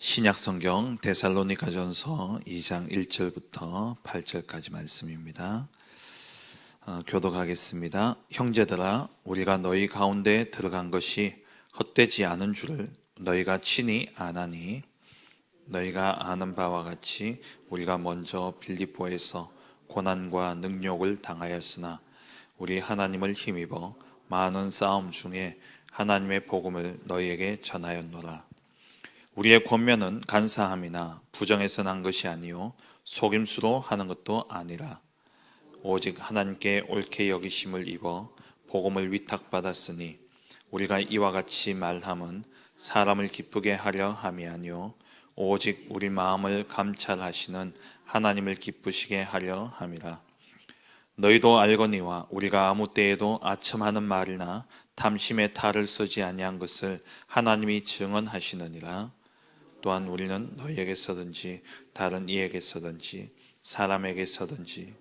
신약성경 데살로니가전서 2장 1절부터 8절까지 말씀입니다. 교독하겠습니다. 형제들아, 우리가 너희 가운데 들어간 것이 헛되지 않은 줄을 너희가 친히 아나니, 너희가 아는 바와 같이 우리가 먼저 빌립보에서 고난과 능욕을 당하였으나 우리 하나님을 힘입어 많은 싸움 중에 하나님의 복음을 너희에게 전하였노라. 우리의 권면은 간사함이나 부정해서 난 것이 아니요 속임수로 하는 것도 아니라 오직 하나님께 옳게 여기심을 입어 복음을 위탁받았으니 우리가 이와 같이 말함은 사람을 기쁘게 하려 함이 아니요 오직 우리 마음을 감찰하시는 하나님을 기쁘시게 하려 함이라. 너희도 알거니와 우리가 아무 때에도 아첨하는 말이나 탐심의 탈을 쓰지 아니한 것을 하나님이 증언하시느니라. 또한 우리는 너희에게서든지 다른 이에게서든지 사람에게서든지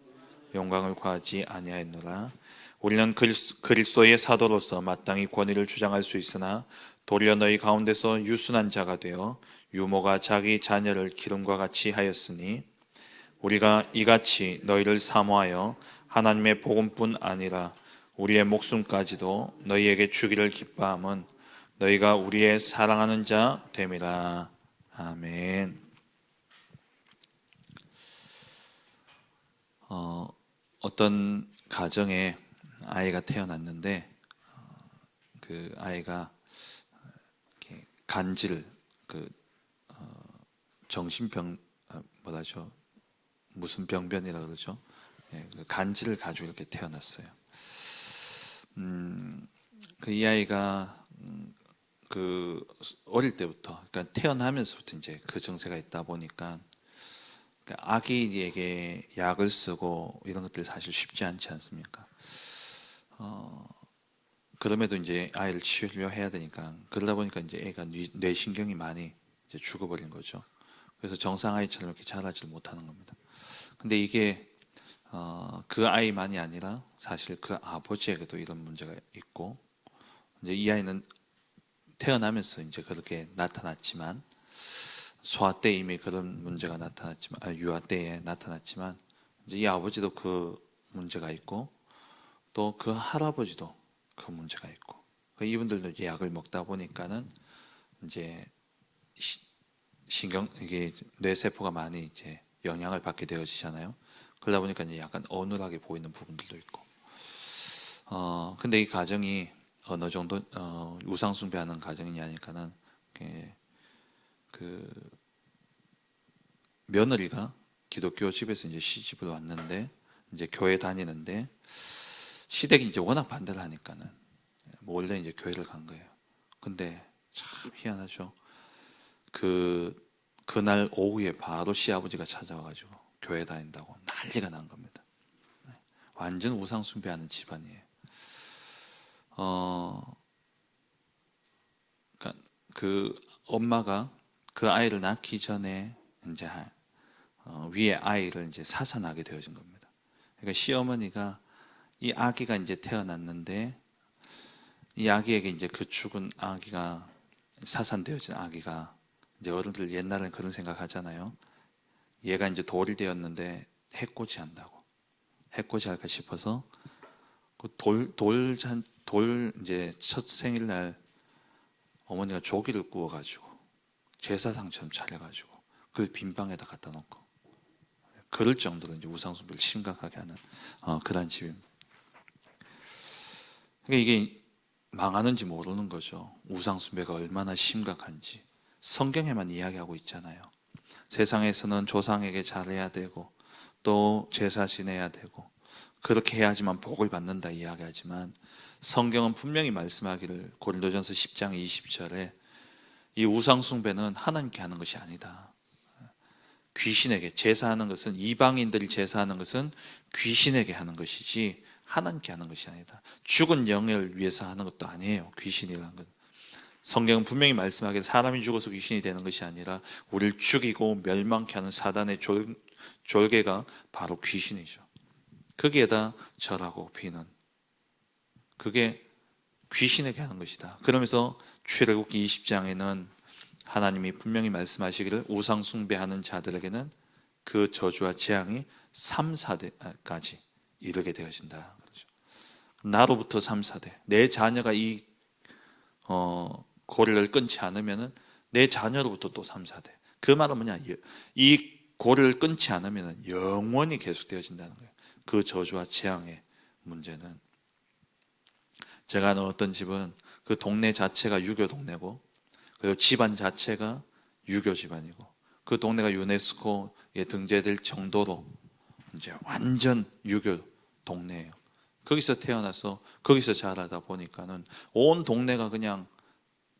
영광을 구하지 아니하였노라. 우리는 그리스도의 사도로서 마땅히 권위를 주장할 수 있으나 도리어 너희 가운데서 유순한 자가 되어 유모가 자기 자녀를 기름과 같이 하였으니 우리가 이같이 너희를 사모하여 하나님의 복음뿐 아니라 우리의 목숨까지도 너희에게 주기를 기뻐함은 너희가 우리의 사랑하는 자 됨이라. 아멘. 어떤 가정에 아이가 태어났는데 그 아이가 이렇게 간질, 정신병, 뭐라죠? 무슨 병변이라 그러죠? 그 간질을 가지고 이렇게 태어났어요. 이 아이가 어릴 때부터, 그러니까 태어나면서부터 이제 그 증세가 있다 보니까 아기에게 약을 쓰고 이런 것들이 사실 쉽지 않지 않습니까? 그럼에도 이제 아이를 치료해야 되니까 그러다 보니까 이제 애가 뇌신경이 많이 이제 죽어버린 거죠. 그래서 정상 아이처럼 이렇게 자라질 못하는 겁니다. 근데 이게 그 아이만이 아니라 사실 그 아버지에게도 이런 문제가 있고, 이제 이 아이는 태어나면서 이제 그렇게 나타났지만, 소아 때 이미 그런 문제가 나타났지만, 유아 때에 나타났지만, 이제 이 아버지도 그 문제가 있고, 또 그 할아버지도 그 문제가 있고, 이분들도 이제 약을 먹다 보니까는 이제 이게 뇌세포가 많이 이제 영향을 받게 되어지잖아요. 그러다 보니까 이제 약간 어눌하게 보이는 부분들도 있고. 근데 이 가정이 어느 정도 우상 숭배하는 가정이냐 하니까는 그 며느리가 기독교 집에서 이제 시집을 왔는데 이제 교회 다니는데 시댁이 이제 워낙 반대를 하니까는 원래 이제 교회를 간 거예요. 근데 참 희한하죠. 그날 오후에 바로 시아버지가 찾아와가지고 교회 다닌다고 난리가 난 겁니다. 완전 우상 숭배하는 집안이에요. 그러니까 그 엄마가 그 아이를 낳기 전에 이제 위에 아이를 이제 사산하게 되어진 겁니다. 그러니까 시어머니가 이 아기가 이제 태어났는데 이 아기에게 이제 그 죽은 아기가 사산되어진 아기가 이제 어른들 옛날에는 그런 생각하잖아요. 얘가 이제 돌이 되었는데 해코지 한다고. 해코지 할까 싶어서 돌 이제 첫 생일날 어머니가 조기를 구워가지고 제사상처럼 차려가지고 그걸 빈방에다 갖다 놓고 그럴 정도로 이제 우상숭배를 심각하게 하는 그런 집입니다. 그러니까 이게 망하는지 모르는 거죠. 우상숭배가 얼마나 심각한지 성경에만 이야기하고 있잖아요. 세상에서는 조상에게 잘해야 되고 또 제사 지내야 되고 그렇게 해야지만 복을 받는다 이야기하지만 성경은 분명히 말씀하기를 고린도전서 10장 20절에 이 우상숭배는 하나님께 하는 것이 아니다. 귀신에게 제사하는 것은, 이방인들이 제사하는 것은 귀신에게 하는 것이지 하나님께 하는 것이 아니다. 죽은 영을 위해서 하는 것도 아니에요. 귀신이라는 건. 성경은 분명히 말씀하기를 사람이 죽어서 귀신이 되는 것이 아니라 우리를 죽이고 멸망케 하는 사단의 졸개가 바로 귀신이죠. 거기에다 절하고 비는 그게 귀신에게 하는 것이다. 그러면서 출애굽기 20장에는 하나님이 분명히 말씀하시기를 우상 숭배하는 자들에게는 그 저주와 재앙이 3, 4대까지 이르게 되어진다. 그렇죠. 나로부터 3, 4대. 내 자녀가 이 고리를 끊지 않으면은 내 자녀로부터 또 3, 4대. 그 말은 뭐냐? 이 고리를 끊지 않으면은 영원히 계속되어진다는 거예요. 그 저주와 재앙의 문제는. 제가 아는 어떤 집은 그 동네 자체가 유교 동네고, 그리고 집안 자체가 유교 집안이고, 그 동네가 유네스코에 등재될 정도로 이제 완전 유교 동네예요. 거기서 태어나서 거기서 자라다 보니까는 온 동네가 그냥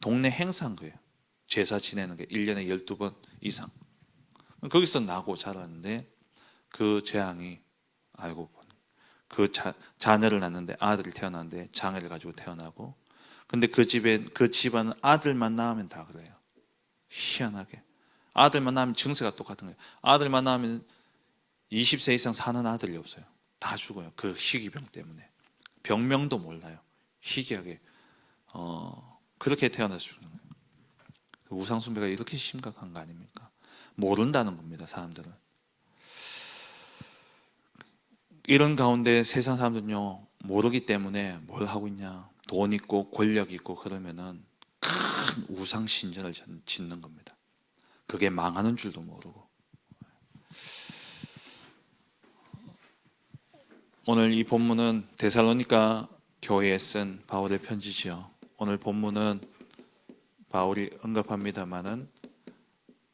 동네 행사인 거예요. 제사 지내는 게 1년에 12번 이상. 거기서 나고 자랐는데 그 재앙이 알고 보니 그 자녀를 낳는데 아들이 태어났는데 장애를 가지고 태어나고, 근데 그 집안은 아들만 낳으면 다 그래요. 희한하게 아들만 낳으면 증세가 똑같은 거예요. 아들만 낳으면 20세 이상 사는 아들이 없어요. 다 죽어요. 그 희귀병 때문에. 병명도 몰라요. 희귀하게 그렇게 태어나서 죽는 거예요. 우상 숭배가 이렇게 심각한 거 아닙니까? 모른다는 겁니다, 사람들은. 이런 가운데 세상 사람들은요, 모르기 때문에 뭘 하고 있냐, 돈 있고 권력 있고 그러면은 큰 우상 신전을 짓는 겁니다. 그게 망하는 줄도 모르고. 오늘 이 본문은 데살로니가 교회에 쓴 바울의 편지지요. 오늘 본문은 바울이 언급합니다마는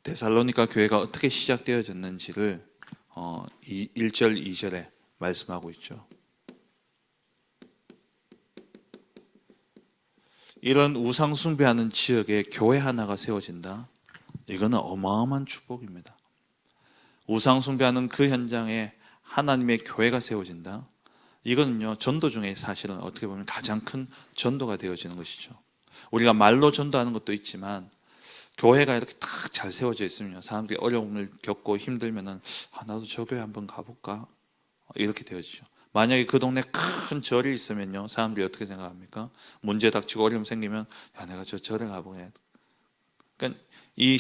데살로니가 교회가 어떻게 시작되어졌는지를 1절, 2절에 말씀하고 있죠. 이런 우상 숭배하는 지역에 교회 하나가 세워진다. 이거는 어마어마한 축복입니다. 우상 숭배하는 그 현장에 하나님의 교회가 세워진다. 이거는요, 전도 중에 사실은 어떻게 보면 가장 큰 전도가 되어지는 것이죠. 우리가 말로 전도하는 것도 있지만 교회가 이렇게 딱 잘 세워져 있으면 사람들이 어려움을 겪고 힘들면은 나도 저 교회 한번 가볼까? 이렇게 되어지죠. 만약에 그 동네 큰 절이 있으면요, 사람들이 어떻게 생각합니까? 문제 닥치고 어려움 생기면 내가 저 절에 가보게. 그러니까 이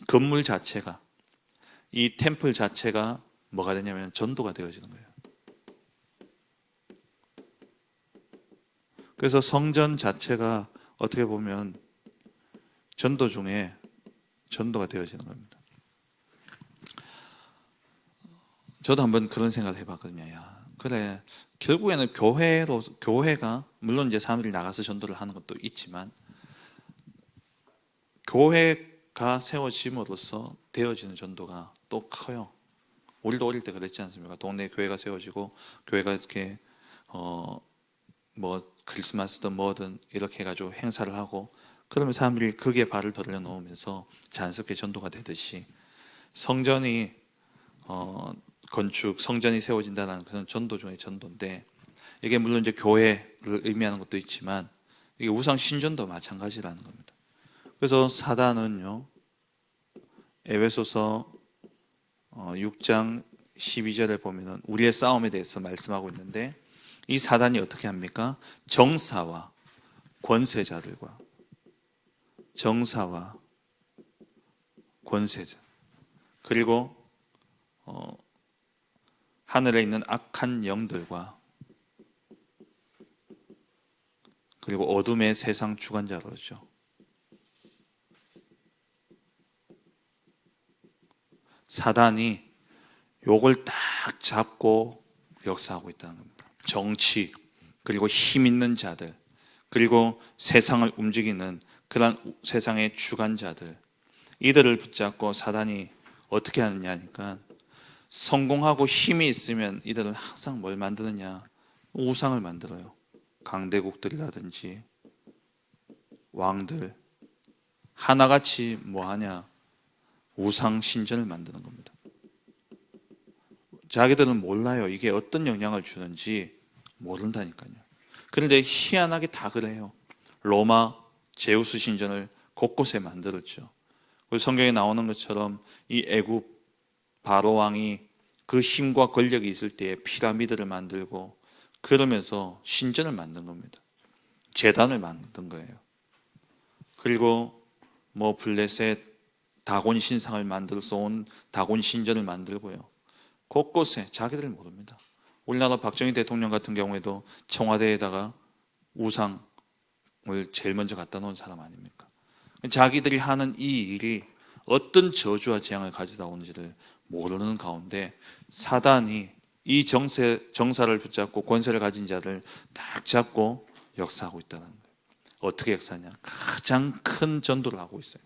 건물 자체가, 이 템플 자체가 뭐가 되냐면 전도가 되어지는 거예요. 그래서 성전 자체가 어떻게 보면 전도 중에 전도가 되어지는 겁니다. 저도 한번 그런 생각을 해봤거든요. 그래, 결국에는 교회가 물론 이제 사람들이 나가서 전도를 하는 것도 있지만 교회가 세워짐으로써 되어지는 전도가 또 커요. 우리도 어릴 때 그랬지 않습니까? 동네에 교회가 세워지고 교회가 이렇게 뭐 크리스마스든 뭐든 이렇게 해가지고 행사를 하고, 그러면 사람들이 거기에 발을 들여 놓으면서 자연스럽게 전도가 되듯이 성전이 건축, 성전이 세워진다는 것은 전도 중에 전도인데, 이게 물론 이제 교회를 의미하는 것도 있지만 이게 우상 신전도 마찬가지라는 겁니다. 그래서 사단은요, 에베소서 6장 12절에 보면은 우리의 싸움에 대해서 말씀하고 있는데, 이 사단이 어떻게 합니까? 정사와 권세자들과 그리고 하늘에 있는 악한 영들과 그리고 어둠의 세상 주관자로죠. 사단이 요걸 딱 잡고 역사하고 있다는 겁니다. 정치, 그리고 힘 있는 자들, 그리고 세상을 움직이는 그런 세상의 주관자들, 이들을 붙잡고 사단이 어떻게 하느냐 하니까, 성공하고 힘이 있으면 이들은 항상 뭘 만드느냐? 우상을 만들어요. 강대국들이라든지 왕들, 하나같이 뭐하냐? 우상 신전을 만드는 겁니다. 자기들은 몰라요. 이게 어떤 영향을 주는지 모른다니까요. 그런데 희한하게 다 그래요. 로마 제우스 신전을 곳곳에 만들었죠. 성경에 나오는 것처럼 이 애굽 바로 왕이 그 힘과 권력이 있을 때에 피라미드를 만들고 그러면서 신전을 만든 겁니다. 제단을 만든 거예요. 그리고 뭐 블레셋 다곤 신상을 만들어서 온 다곤 신전을 만들고요. 곳곳에 자기들 모릅니다. 우리나라 박정희 대통령 같은 경우에도 청와대에다가 우상을 제일 먼저 갖다 놓은 사람 아닙니까? 자기들이 하는 이 일이 어떤 저주와 재앙을 가져다 오는지를 모르는 가운데 사단이 이 정사를 붙잡고 권세를 가진 자를 딱 잡고 역사하고 있다는 거예요. 어떻게 역사하냐? 가장 큰 전도를 하고 있어요.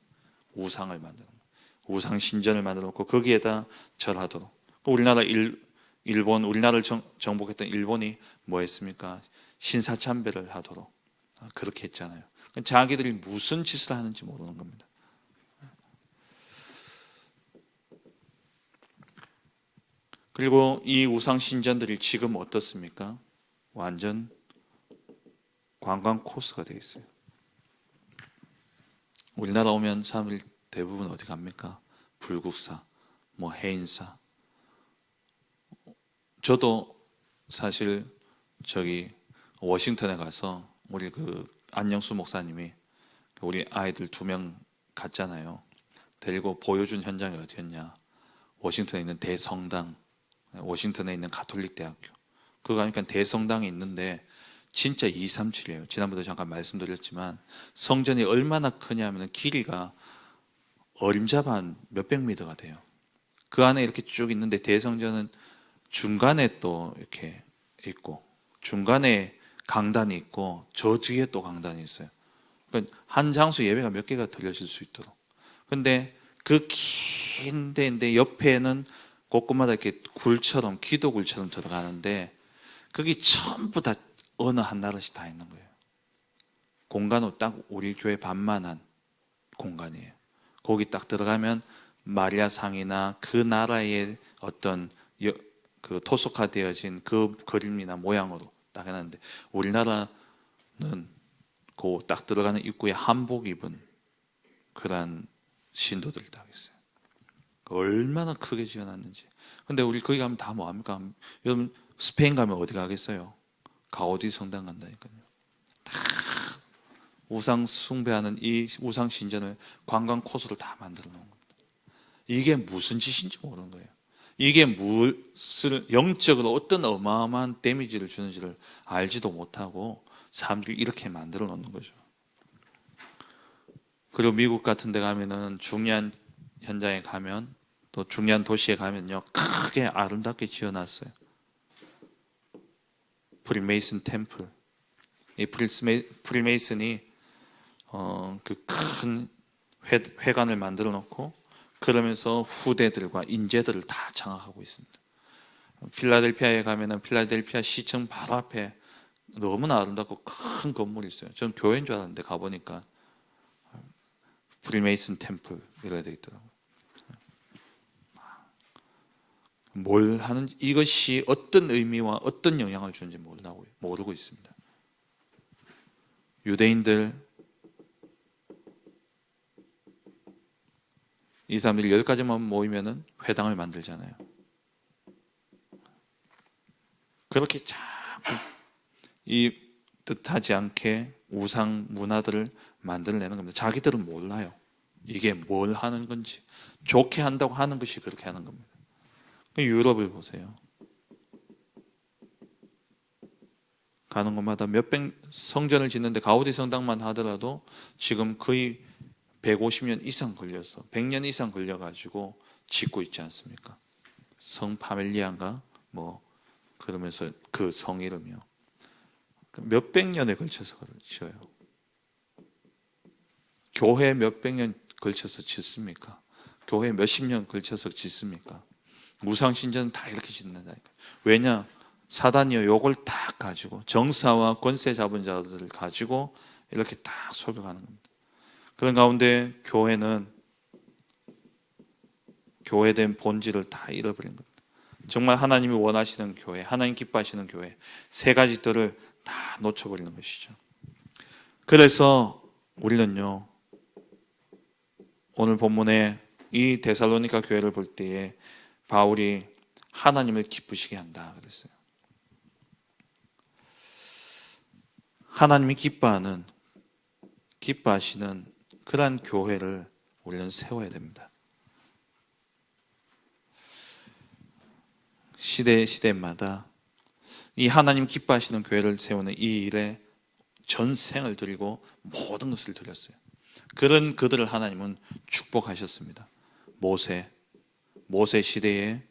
우상을 만드는 거예요. 우상 신전을 만들어 놓고 거기에다 절하도록. 우리나라를 정복했던 일본이 뭐 했습니까? 신사참배를 하도록 그렇게 했잖아요. 자기들이 무슨 짓을 하는지 모르는 겁니다. 그리고 이 우상 신전들이 지금 어떻습니까? 완전 관광 코스가 되어 있어요. 우리나라 오면 사람들이 대부분 어디 갑니까? 불국사, 뭐 해인사. 저도 사실 저기 워싱턴에 가서 우리 그 안영수 목사님이 우리 아이들 2명 갔잖아요. 데리고 보여준 현장이 어디였냐? 워싱턴에 있는 대성당, 워싱턴에 있는 가톨릭 대학교. 그거 가니까 대성당이 있는데 진짜 237이에요. 지난번에 잠깐 말씀드렸지만 성전이 얼마나 크냐면 길이가 어림잡아 한 몇백 미터가 돼요. 그 안에 이렇게 쭉 있는데 대성전은 중간에 또 이렇게 있고 중간에 강단이 있고 저 뒤에 또 강단이 있어요. 그러니까 한 장소 예배가 몇 개가 드려질 수 있도록. 근데 그 긴 데인데 옆에는 곳곳마다 이렇게 굴처럼 기도굴처럼 들어가는데 거기 전부 다 어느 한 나라씩 다 있는 거예요. 공간은 딱 우리 교회 반만한 공간이에요. 거기 딱 들어가면 마리아 상이나 그 나라의 어떤 그 토속화되어진 그 그림이나 모양으로 딱 해놨는데 우리나라는 그 딱 들어가는 입구에 한복 입은 그런 신도들이 딱 있어요. 얼마나 크게 지어놨는지. 근데 우리 거기 가면 다 뭐합니까? 여러분 스페인 가면 어디 가겠어요? 가우디 성당 간다니까요. 다 우상 숭배하는 이 우상 신전을 관광 코스를 다 만들어 놓은 겁니다. 이게 무슨 짓인지 모르는 거예요. 이게 무엇을 영적으로 어떤 어마어마한 데미지를 주는지를 알지도 못하고 사람들이 이렇게 만들어 놓는 거죠. 그리고 미국 같은 데 가면은 중요한 현장에 가면 또 중요한 도시에 가면요 크게 아름답게 지어놨어요. 프리메이슨 템플. 이 프리메이슨이 그 큰 회관을 만들어 놓고 그러면서 후대들과 인재들을 다 장악하고 있습니다. 필라델피아에 가면은 필라델피아 시청 바로 앞에 너무나 아름답고 큰 건물이 있어요. 저는 교회인 줄 알았는데 가보니까 프리메이슨 템플 이렇게 되어 있더라고요. 뭘 하는지 이것이 어떤 의미와 어떤 영향을 주는지 모르고 있습니다. 유대인들 이 사람들이 10가지만 모이면은 회당을 만들잖아요. 그렇게 자꾸 이 뜻하지 않게 우상 문화들을 만들어내는 겁니다. 자기들은 몰라요. 이게 뭘 하는 건지. 좋게 한다고 하는 것이 그렇게 하는 겁니다. 유럽을 보세요. 가는 곳마다 몇백 성전을 짓는데 가우디 성당만 하더라도 지금 거의 150년 이상 걸려서 100년 이상 걸려가지고 짓고 있지 않습니까? 성 파멜리안가 뭐 그러면서 그 성 이름이요. 몇백 년에 걸쳐서 지어요. 교회 몇백 년 걸쳐서 짓습니까? 교회 몇십 년 걸쳐서 짓습니까? 우상신전은 다 이렇게 짓는다니까. 왜냐? 사단이요 요걸 딱 가지고 정사와 권세 잡은 자들을 가지고 이렇게 딱 속여가는 겁니다. 그런 가운데 교회는 교회된 본질을 다 잃어버린 겁니다. 정말 하나님이 원하시는 교회, 하나님 기뻐하시는 교회 3가지들을 다 놓쳐버리는 것이죠. 그래서 우리는요 오늘 본문에 이 데살로니가 교회를 볼 때에 바울이 하나님을 기쁘시게 한다 그랬어요. 하나님이 기뻐하시는 그러한 교회를 우리는 세워야 됩니다. 시대마다 이 하나님 기뻐하시는 교회를 세우는 이 일에 전생을 드리고 모든 것을 드렸어요. 그런 그들을 하나님은 축복하셨습니다. 모세 시대에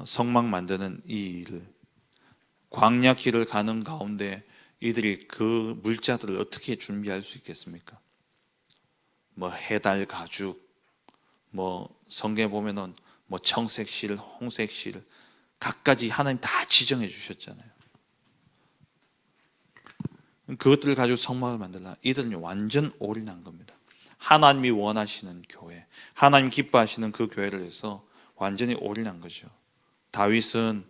성막 만드는 이 일을, 광야 길을 가는 가운데 이들이 그 물자들을 어떻게 준비할 수 있겠습니까? 해달 가죽, 성경에 보면은 청색실, 홍색실, 각가지 하나님 다 지정해 주셨잖아요. 그것들을 가지고 성막을 만들라. 이들은 완전 올인한 겁니다. 하나님이 원하시는 교회, 하나님 기뻐하시는 그 교회를 해서 완전히 올인한 거죠. 다윗은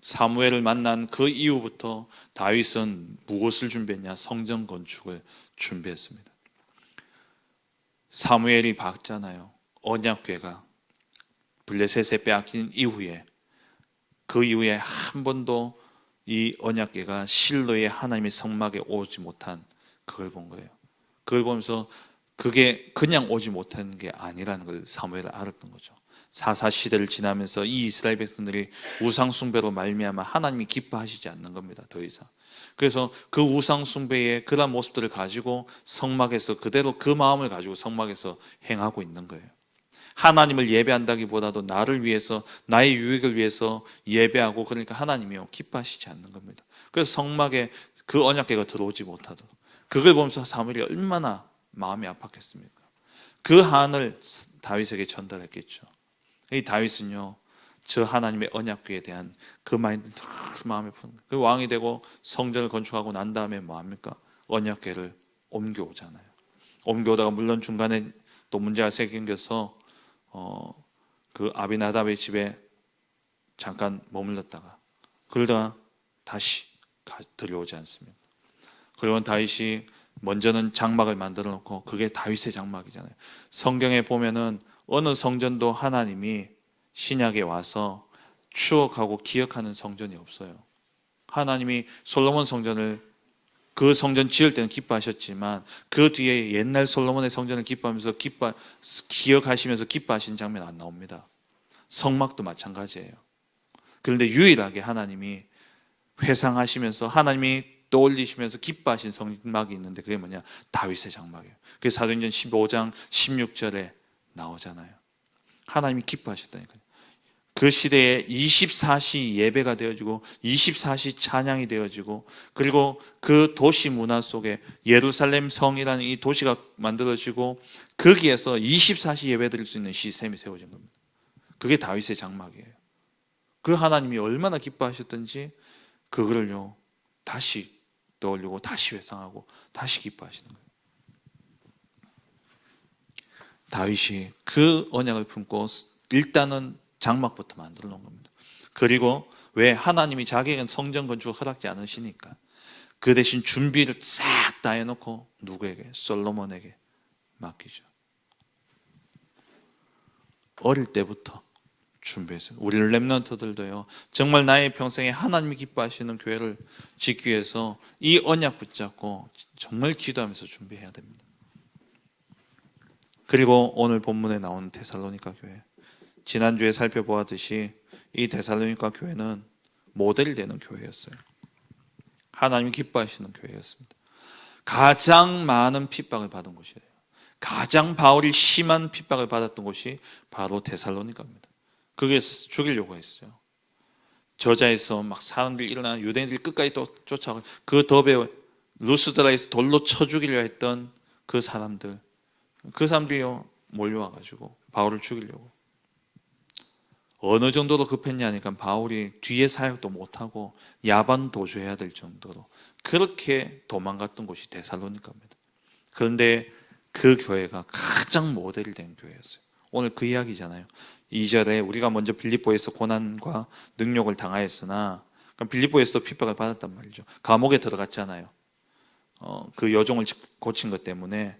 사무엘을 만난 그 이후부터 다윗은 무엇을 준비했냐? 성전 건축을 준비했습니다. 사무엘이 박잖아요. 언약궤가 블레셋에 빼앗긴 이후에, 그 이후에 한 번도 이 언약궤가 실로의 하나님의 성막에 오지 못한, 그걸 본 거예요. 그걸 보면서 그게 그냥 오지 못한 게 아니라는 걸 사무엘은 알았던 거죠. 사사 시대를 지나면서 이 이스라엘 백성들이 우상 숭배로 말미암아 하나님이 기뻐하시지 않는 겁니다. 더 이상. 그래서 그 우상 숭배의 그런 모습들을 가지고 성막에서 그대로 그 마음을 가지고 성막에서 행하고 있는 거예요. 하나님을 예배한다기보다도 나를 위해서, 나의 유익을 위해서 예배하고, 그러니까 하나님이요 기뻐하시지 않는 겁니다. 그래서 성막에 그 언약궤가 들어오지 못하도록, 그걸 보면서 사무엘이 얼마나 마음이 아팠겠습니까? 그 한을 다윗에게 전달했겠죠. 이 다윗은요, 저 하나님의 언약궤에 대한 그 마인드 늘 마음에 푸는 거예요. 그 왕이 되고 성전을 건축하고 난 다음에 뭐합니까? 언약궤를 옮겨오잖아요. 옮겨오다가 물론 중간에 또 문제가 생겨서 그 아비나답의 집에 잠깐 머물렀다가 그러다가 다시 들여오지 않습니다. 그리고 다윗이 먼저는 장막을 만들어 놓고, 그게 다윗의 장막이잖아요. 성경에 보면은 어느 성전도 하나님이 신약에 와서 추억하고 기억하는 성전이 없어요. 하나님이 솔로몬 성전을, 그 성전 지을 때는 기뻐하셨지만 그 뒤에 옛날 솔로몬의 성전을 기뻐하면서 기억하시면서 기뻐하시는 장면 안 나옵니다. 성막도 마찬가지예요. 그런데 유일하게 하나님이 회상하시면서, 하나님이 떠올리시면서 기뻐하신 성막이 있는데, 그게 뭐냐? 다윗의 장막이에요. 그게 사도행전 15장 16절에 나오잖아요. 하나님이 기뻐하셨다니까요. 그 시대에 24시 예배가 되어지고 24시 찬양이 되어지고, 그리고 그 도시 문화 속에 예루살렘 성이라는 이 도시가 만들어지고, 거기에서 24시 예배 드릴 수 있는 시스템이 세워진 겁니다. 그게 다윗의 장막이에요. 그 하나님이 얼마나 기뻐하셨던지 그거를요 다시 떠올리고 다시 회상하고 다시 기뻐하시는 거예요. 다윗이 그 언약을 품고 일단은 장막부터 만들어 놓은 겁니다. 그리고 왜? 하나님이 자기에겐 성전 건축을 허락지 않으시니까 그 대신 준비를 싹 다 해놓고 누구에게? 솔로몬에게 맡기죠. 어릴 때부터 준비했어요. 우리 렘넌트들도요, 정말 나의 평생에 하나님이 기뻐하시는 교회를 짓기 위해서 이 언약 붙잡고 정말 기도하면서 준비해야 됩니다. 그리고 오늘 본문에 나온 데살로니가 교회, 지난주에 살펴보았듯이 이 데살로니가 교회는 모델이 되는 교회였어요. 하나님이 기뻐하시는 교회였습니다. 가장 많은 핍박을 받은 곳이에요. 가장 바울이 심한 핍박을 받았던 곳이 바로 데살로니가입니다. 거기에서 죽이려고 했어요. 저자에서 막 사람들이 일어나는, 유대인들이 끝까지 또 쫓아가고, 그 덥에 루스드라에서 돌로 쳐 죽이려 했던 그 사람들이 몰려와가지고 바울을 죽이려고. 어느 정도로 급했냐니까 바울이 뒤에 사역도 못하고 야반 도주해야 될 정도로 그렇게 도망갔던 곳이 데살로니가입니다. 그런데 그 교회가 가장 모델이 된 교회였어요. 오늘 그 이야기잖아요. 2절에 우리가 먼저 빌립보에서 고난과 능욕을 당하였으나, 빌립보에서 핍박을 받았단 말이죠. 감옥에 들어갔잖아요. 그 여종을 고친 것 때문에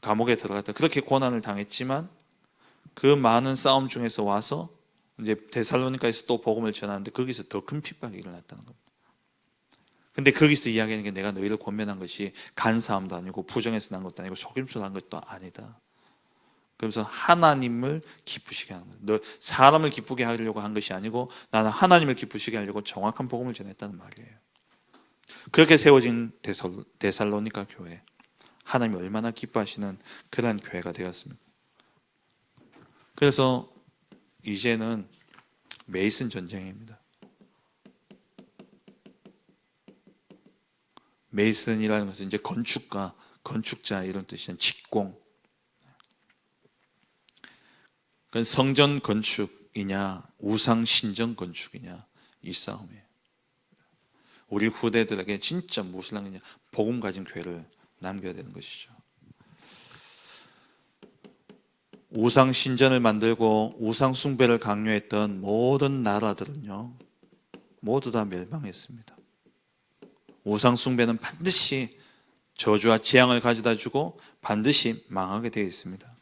감옥에 들어갔다. 그렇게 고난을 당했지만 그 많은 싸움 중에서 와서 이제 데살로니가에서 또 복음을 전하는데 거기서 더 큰 핍박이 일어났다는 겁니다. 근데 거기서 이야기하는 게 내가 너희를 권면한 것이 간사함도 아니고 부정해서 난 것도 아니고 속임수로 한 것도 아니다. 그러면서 하나님을 기쁘시게 하는 거예요. 너 사람을 기쁘게 하려고 한 것이 아니고 나는 하나님을 기쁘시게 하려고 정확한 복음을 전했다는 말이에요. 그렇게 세워진 데살로니가 교회, 하나님이 얼마나 기뻐하시는 그러한 교회가 되었습니다. 그래서 이제는 메이슨 전쟁입니다. 메이슨이라는 것은 이제 건축가, 건축자 이런 뜻이죠. 직공. 그건 성전 건축이냐 우상 신전 건축이냐 이 싸움이에요. 우리 후대들에게 진짜 무엇을 남기냐, 복음 가진 교회를 남겨야 되는 것이죠. 우상 신전을 만들고 우상 숭배를 강요했던 모든 나라들은요 모두 다 멸망했습니다. 우상 숭배는 반드시 저주와 재앙을 가져다 주고 반드시 망하게 되어 있습니다.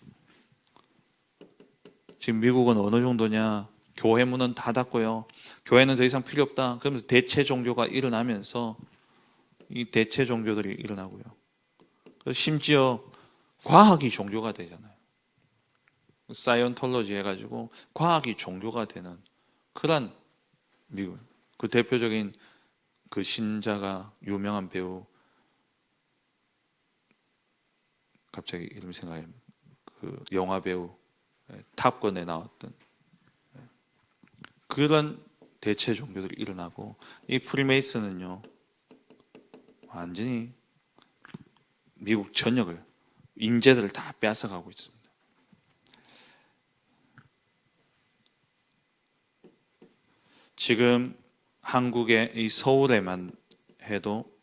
지금 미국은 어느 정도냐, 교회 문은 다 닫고요, 교회는 더 이상 필요 없다 그러면서 대체 종교가 일어나면서 이 대체 종교들이 일어나고요, 심지어 과학이 종교가 되잖아요. 사이언톨로지 해가지고 과학이 종교가 되는 그런 미국, 그 대표적인 그 신자가 유명한 배우, 갑자기 이름 생각이, 그 영화 배우 탑건에 나왔던 그런 대체 종교들이 일어나고, 이 프리메이슨은요 완전히 미국 전역을, 인재들을 다 뺏어가고 있습니다. 지금 한국의 이 서울에만 해도,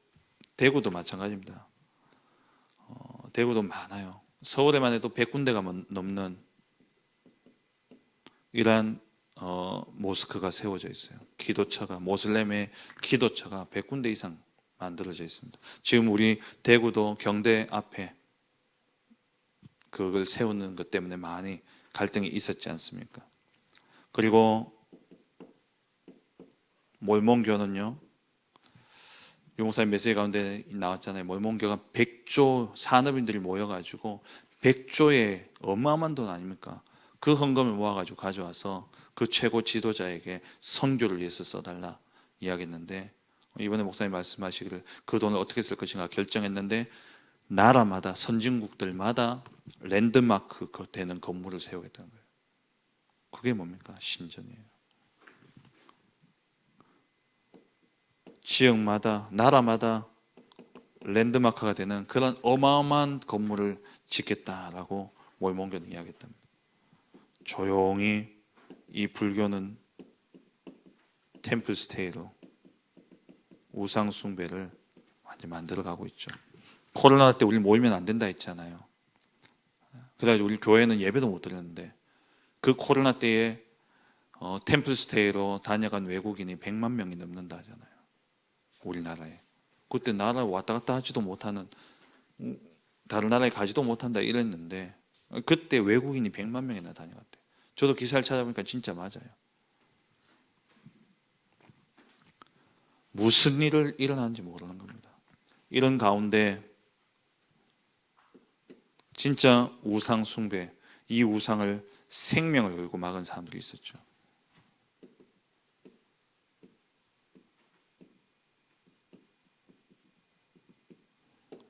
대구도 마찬가지입니다. 대구도 많아요. 서울에만 해도 100군데가 넘는 이러한 모스크가 세워져 있어요. 기도처가, 모슬렘의 기도처가 100군데 이상 만들어져 있습니다. 지금 우리 대구도 경대 앞에 그걸 세우는 것 때문에 많이 갈등이 있었지 않습니까? 그리고 몰몬교는요, 용사의 메시지 가운데 나왔잖아요. 몰몬교가 100조 산업인들이 모여가지고 100조의 어마어마한 돈 아닙니까? 그 헌금을 모아가지고 가져와서 그 최고 지도자에게 선교를 위해서 써달라 이야기했는데, 이번에 목사님 말씀하시기를 그 돈을 어떻게 쓸 것인가 결정했는데, 나라마다 선진국들마다 랜드마크 되는 건물을 세우겠다는 거예요. 그게 뭡니까? 신전이에요. 지역마다, 나라마다 랜드마크가 되는 그런 어마어마한 건물을 짓겠다라고 몰몬교는 이야기했답니다. 조용히 이 불교는 템플스테이로 우상 숭배를 완전히 만들어가고 있죠. 코로나 때 우리 모이면 안 된다 했잖아요. 그래가지고 우리 교회는 예배도 못 드렸는데, 그 코로나 때에 템플스테이로 다녀간 외국인이 100만 명이 넘는다 하잖아요. 우리나라에. 그때 나라 왔다 갔다 하지도 못하는, 다른 나라에 가지도 못한다 이랬는데, 그때 외국인이 100만 명이나 다녀갔대요. 저도 기사를 찾아보니까 진짜 맞아요. 무슨 일을 일어나는지 모르는 겁니다. 이런 가운데 진짜 우상 숭배, 이 우상을 생명을 걸고 막은 사람들이 있었죠.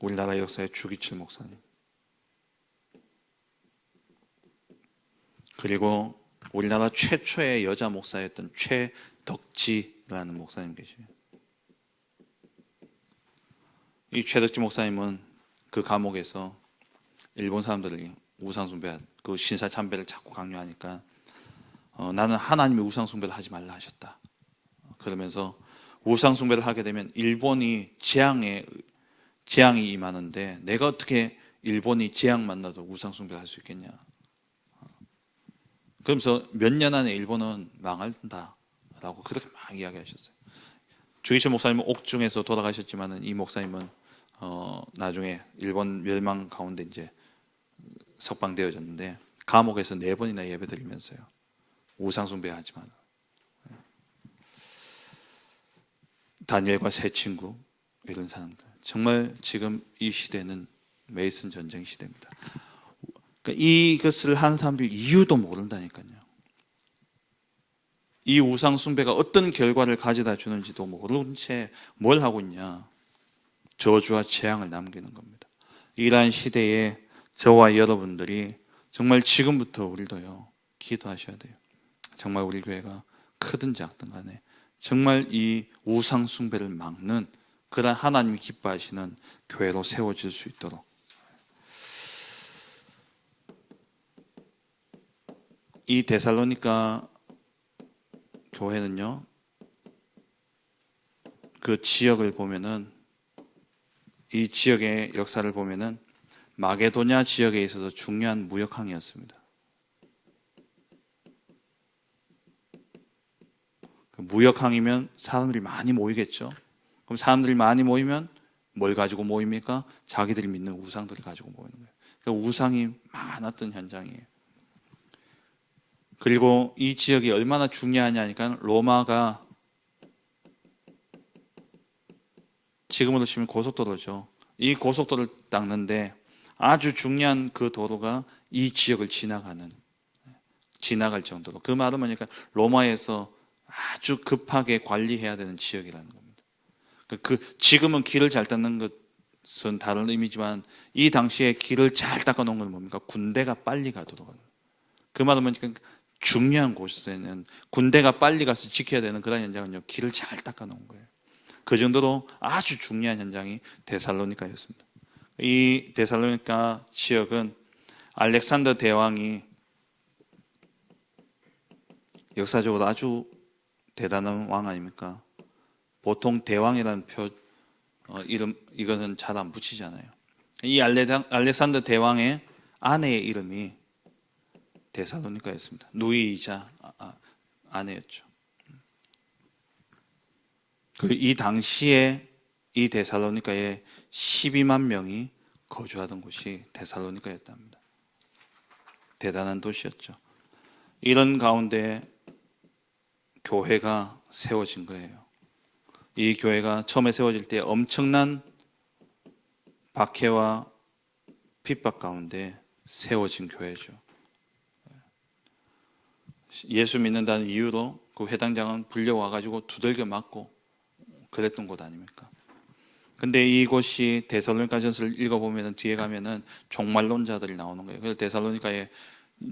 우리나라 역사의 주기철 목사님, 그리고 우리나라 최초의 여자 목사였던 최덕지라는 목사님 계세요. 이 최덕지 목사님은 그 감옥에서 일본 사람들이 우상 숭배, 그 신사 참배를 자꾸 강요하니까 나는 하나님의 우상 숭배를 하지 말라 하셨다. 그러면서 우상 숭배를 하게 되면 일본이 재앙이 임하는데 내가 어떻게 일본이 재앙 만나도 우상 숭배를 할 수 있겠냐. 그러면서 몇 년 안에 일본은 망한다라고 그렇게 막 이야기하셨어요. 주기철 목사님은 옥중에서 돌아가셨지만, 이 목사님은 나중에 일본 멸망 가운데 이제 석방되어졌는데, 감옥에서 4번이나 예배드리면서요, 우상 숭배하지 마라. 다니엘과 세 친구, 이런 사람들. 정말 지금 이 시대는 메이슨 전쟁 시대입니다. 그러니까 이것을 하는 사람들 이유도 모른다니까요. 이 우상 숭배가 어떤 결과를 가져다 주는지도 모른 채 뭘 하고 있냐? 저주와 재앙을 남기는 겁니다. 이러한 시대에 저와 여러분들이 정말 지금부터 우리도요 기도하셔야 돼요. 정말 우리 교회가 크든 작든 간에 정말 이 우상 숭배를 막는 그런 하나님이 기뻐하시는 교회로 세워질 수 있도록. 이 데살로니가 교회는요, 그 지역을 보면은, 이 지역의 역사를 보면은 마게도냐 지역에 있어서 중요한 무역항이었습니다. 무역항이면 사람들이 많이 모이겠죠. 그럼 사람들이 많이 모이면 뭘 가지고 모입니까? 자기들이 믿는 우상들을 가지고 모이는 거예요. 그러니까 우상이 많았던 현장이에요. 그리고 이 지역이 얼마나 중요하냐니까 로마가 지금으로 치면 고속도로죠. 이 고속도로를 닦는데 아주 중요한 그 도로가 이 지역을 지나갈 정도로. 그 말은 뭐니까 로마에서 아주 급하게 관리해야 되는 지역이라는 겁니다. 지금은 길을 잘 닦는 것은 다른 의미지만 이 당시에 길을 잘 닦아 놓은 건 뭡니까? 군대가 빨리 가도록. 그 말은 뭐니까 중요한 곳에는 군대가 빨리 가서 지켜야 되는 그런 현장은요, 길을 잘 닦아 놓은 거예요. 그 정도로 아주 중요한 현장이 데살로니가였습니다. 이 데살로니가 지역은 알렉산더 대왕이 역사적으로 아주 대단한 왕 아닙니까? 보통 대왕이라는 이름 이거는 잘 안 붙이잖아요. 이 알렉산더 대왕의 아내의 이름이 데살로니가였습니다. 누이이자 아내였죠. 이 당시에 이 데살로니가에 12만 명이 거주하던 곳이 데살로니가였답니다. 대단한 도시였죠. 이런 가운데 교회가 세워진 거예요. 이 교회가 처음에 세워질 때 엄청난 박해와 핍박 가운데 세워진 교회죠. 예수 믿는다는 이유로 그 회당장은 불려와가지고 두들겨 맞고 그랬던 곳 아닙니까? 근데 이곳이 데살로니가전서를 읽어보면 뒤에 가면은 종말론자들이 나오는 거예요. 그래서 데살로니가에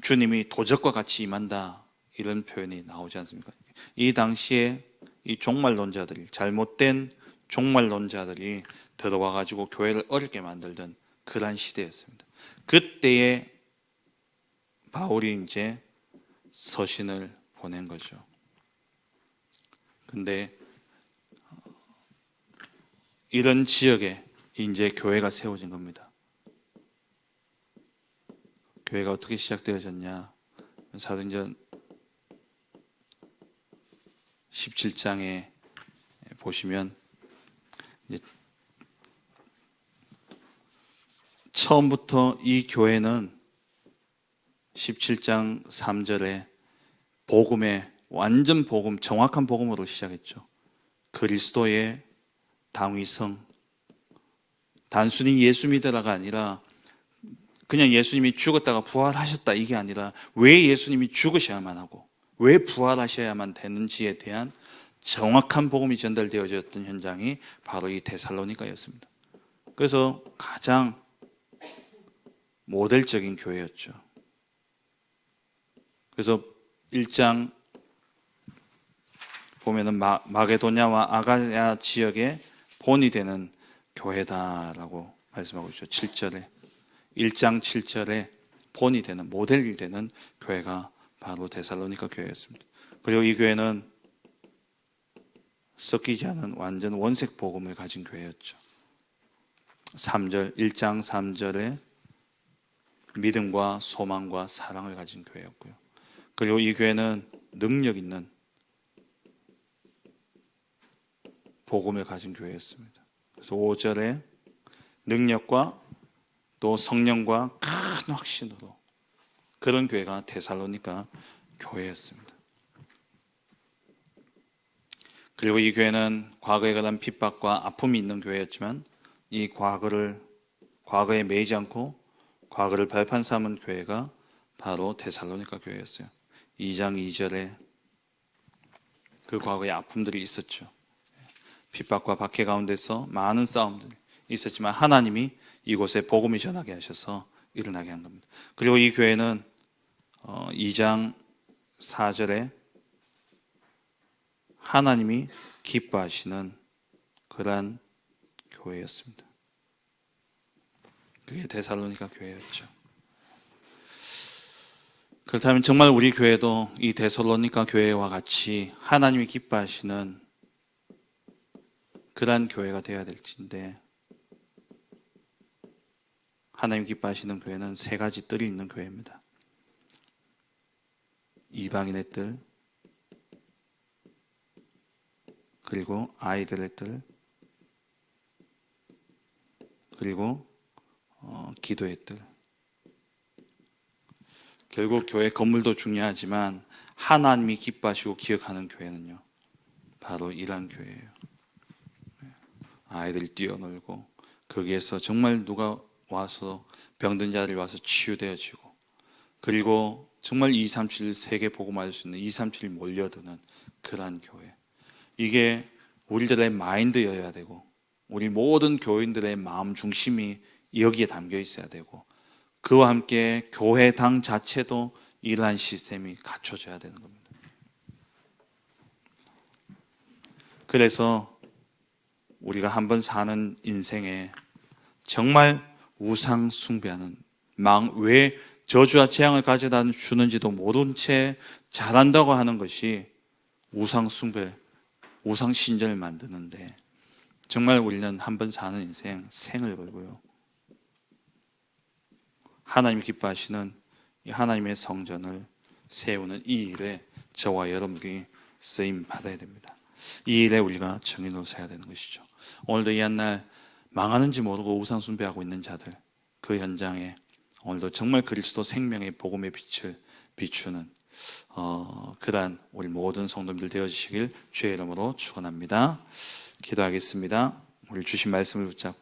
주님이 도적과 같이 임한다 이런 표현이 나오지 않습니까? 이 당시에 이 종말론자들이, 잘못된 종말론자들이 들어와가지고 교회를 어렵게 만들던 그러한 시대였습니다. 그때에 바울이 이제 서신을 보낸 거죠. 근데 이런 지역에 이제 교회가 세워진 겁니다. 교회가 어떻게 시작되어졌냐? 사도행전 17장에 보시면 처음부터 이 교회는 17장 3절에 복음의 완전 복음, 정확한 복음으로 시작했죠. 그리스도의 당위성, 단순히 예수 믿으라가 아니라 그냥 예수님이 죽었다가 부활하셨다 이게 아니라 왜 예수님이 죽으셔야만 하고 왜 부활하셔야만 되는지에 대한 정확한 복음이 전달되어졌던 현장이 바로 이 데살로니가였습니다. 그래서 가장 모델적인 교회였죠. 그래서 1장 보면은 마게도냐와 아가야 지역의 본이 되는 교회다라고 말씀하고 있죠. 7절에 1장 7절에 본이 되는, 모델이 되는 교회가 바로 데살로니가 교회였습니다. 그리고 이 교회는 섞이지 않은 완전 원색 복음을 가진 교회였죠. 3절 1장 3절에 믿음과 소망과 사랑을 가진 교회였고요. 그리고 이 교회는 능력 있는 복음을 가진 교회였습니다. 그래서 5절에 능력과 또 성령과 큰 확신으로 그런 교회가 데살로니가 교회였습니다. 그리고 이 교회는 과거에 그런 핍박과 아픔이 있는 교회였지만 이 과거에 매이지 않고 과거를 발판 삼은 교회가 바로 데살로니가 교회였어요. 2장 2절에 그 과거의 아픔들이 있었죠. 핍박과 박해 가운데서 많은 싸움들이 있었지만 하나님이 이곳에 복음을 전하게 하셔서 일어나게 한 겁니다. 그리고 이 교회는 2장 4절에 하나님이 기뻐하시는 그러한 교회였습니다. 그게 데살로니가 교회였죠. 그렇다면 정말 우리 교회도 이 데살로니가 교회와 같이 하나님이 기뻐하시는 그러한 교회가 되어야 될 텐데, 하나님 기뻐하시는 교회는 세 가지 뜰이 있는 교회입니다. 이방인의 뜰, 그리고 아이들의 뜰, 그리고 기도의 뜰. 결국 교회 건물도 중요하지만 하나님이 기뻐하시고 기억하는 교회는요, 바로 이러한 교회예요. 아이들이 뛰어놀고 거기에서 정말 누가 와서 병든 자들이 와서 치유되어지고, 그리고 정말 237 세계 복음할 수 있는 237이 몰려드는 그러한 교회. 이게 우리들의 마인드여야 되고 우리 모든 교인들의 마음 중심이 여기에 담겨 있어야 되고, 그와 함께 교회당 자체도 이러한 시스템이 갖춰져야 되는 겁니다. 그래서 우리가 한번 사는 인생에 정말 우상 숭배하는, 왜 저주와 재앙을 가져다 주는지도 모른 채 잘한다고 하는 것이 우상 숭배, 우상 신전을 만드는데, 정말 우리는 한번 사는 인생 생을 걸고요, 하나님이 기뻐하시는 이 하나님의 성전을 세우는 이 일에 저와 여러분들이 쓰임 받아야 됩니다. 이 일에 우리가 정인으로 서야 되는 것이죠. 오늘도 이 한날 망하는지 모르고 우상 숭배하고 있는 자들, 그 현장에 오늘도 정말 그리스도 생명의 복음의 빛을 비추는 그러한 우리 모든 성도님들 되어주시길 주의 이름으로 축원합니다. 기도하겠습니다. 우리 주신 말씀을 붙잡고